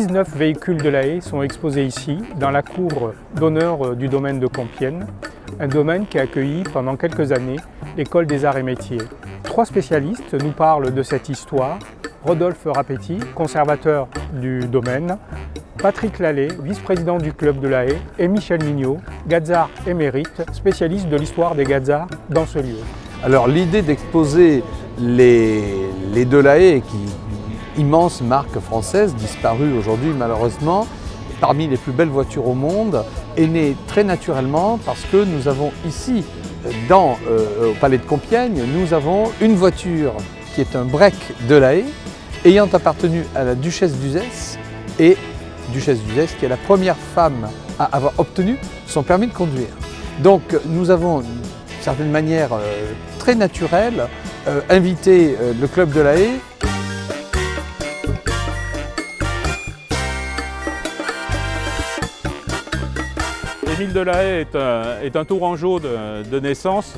19 véhicules de la Haye sont exposés ici, dans la cour d'honneur du domaine de Compiègne, un domaine qui a accueilli pendant quelques années l'École des Arts et Métiers. 3 spécialistes nous parlent de cette histoire: Rodolphe Rapetti, conservateur du domaine, Patrick Lallet, vice-président du club de la Haye, et Michel Mignot, gazard émérite, spécialiste de l'histoire des gazards dans ce lieu. Alors l'idée d'exposer les de la Haye, qui immense marque française, disparue aujourd'hui malheureusement, parmi les plus belles voitures au monde, est née très naturellement parce que nous avons ici, au Palais de Compiègne, nous avons une voiture qui est un break de la Haye, ayant appartenu à la duchesse d'Uzès, et duchesse d'Uzès qui est la première femme à avoir obtenu son permis de conduire. Donc nous avons d'une certaine manière très naturelle invité le club de la Haye. Émile de la Haye est un Tourangeau de naissance.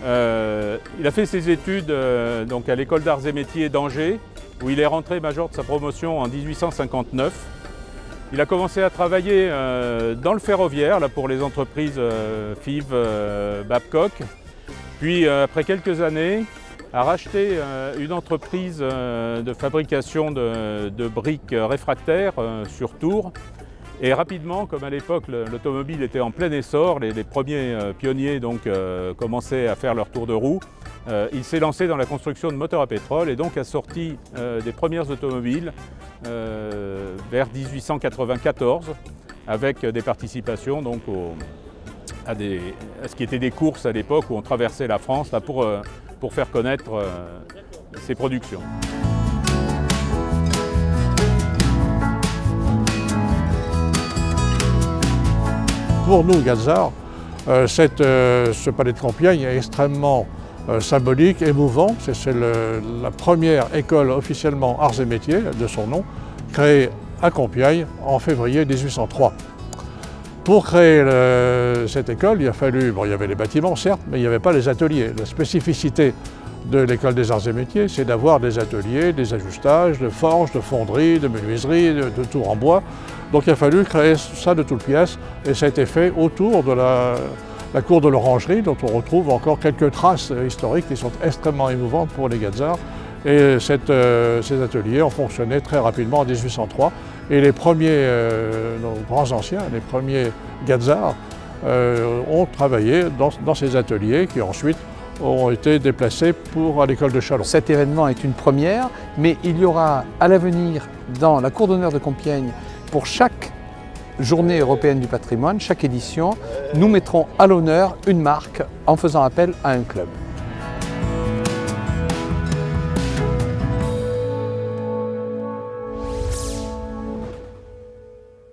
Il a fait ses études donc à l'école d'arts et métiers d'Angers, où il est rentré major de sa promotion en 1859. Il a commencé à travailler dans le ferroviaire là, pour les entreprises Fives, Babcock. Puis après quelques années, a racheté une entreprise de fabrication de briques réfractaires sur Tours. Et rapidement, comme à l'époque l'automobile était en plein essor, les premiers pionniers donc, commençaient à faire leur tour de roue, il s'est lancé dans la construction de moteurs à pétrole et donc a sorti des premières automobiles vers 1894 avec des participations donc, à ce qui était des courses à l'époque où on traversait la France là, pour faire connaître ses productions. Pour nous, gazards, ce palais de Compiègne est extrêmement symbolique, émouvant. C'est la première école officiellement arts et métiers de son nom, créée à Compiègne en février 1803. Pour créer cette école, il a fallu, bon, il y avait les bâtiments certes, mais il n'y avait pas les ateliers. La spécificité de l'école des arts et métiers, c'est d'avoir des ateliers, des ajustages, de forges, de fonderies, de menuiseries, de tours en bois. Donc il a fallu créer ça de toutes pièces et ça a été fait autour de la cour de l'Orangerie, dont on retrouve encore quelques traces historiques qui sont extrêmement émouvantes pour les gazards. Et ces ateliers ont fonctionné très rapidement en 1803 et les premiers, nos grands anciens, les premiers gazards ont travaillé dans ces ateliers qui ensuite ont été déplacés à l'école de Châlons. Cet événement est une première, mais il y aura à l'avenir dans la cour d'honneur de Compiègne, pour chaque journée européenne du patrimoine, chaque édition, nous mettrons à l'honneur une marque en faisant appel à un club.